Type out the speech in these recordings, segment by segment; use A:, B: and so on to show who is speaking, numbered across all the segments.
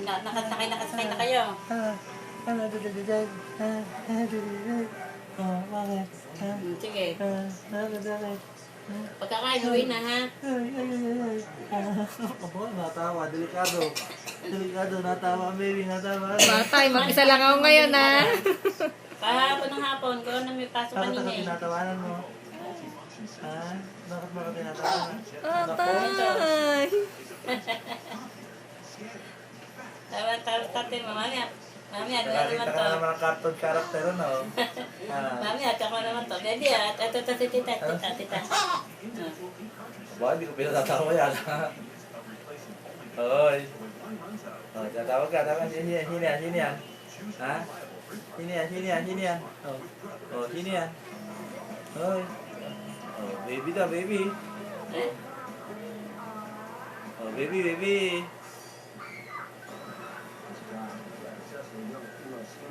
A: Nakasakay na kayo. Sige. Pagkakain, uwi na ha.
B: Opo, natawa. Delikado. Delikado, natawa, baby. Natawa.
C: Batay, mag-isa lang ako ngayon ha.
A: Kahapon ng hapon, kung ano may pasok
B: Bakit
A: kanina
B: ako
A: eh.
B: tinatawanan mo? Ha? Bakit mo ako tinatawanan?
C: Batay.
A: Tawa tatin, mamaya. Mamaya, ano
B: Nakakita
A: naman
B: ka
A: to?
B: na naman ng cartoon character, no?
A: Mamaya, tsaka naman to. Baby ah, ito si tita.
B: Ba, hindi ko pinatatawa yan. Hoy. Oh, tatawag ka. Sini yan. Ha? Sini yan. Oh, sini yan. Hoy. Oh, baby daw, baby.
A: Eh?
B: Oh, baby.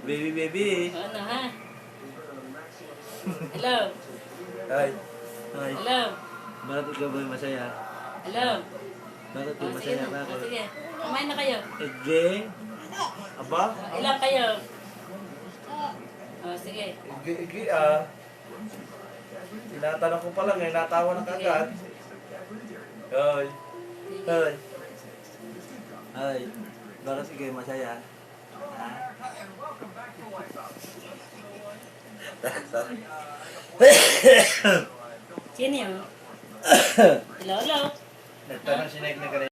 B: Baby.
A: Ano ha? Hello?
B: Hoy.
A: Hello?
B: Bakit ikaw ba masaya?
A: Hello?
B: Bakit
A: Oh,
B: ka
A: sige
B: masaya?
A: na.
B: Bakit?
A: Sige. Kumain na kayo.
B: Ege? Aba?
A: Ilan kayo? Oh, sige.
B: Ege ah. Tinatanong ko pa lang eh, natawa na kagad. Hoy. Bakit ikaw masaya? Ha?
A: Sino yun? Hello?
B: Nagtanong si Neg na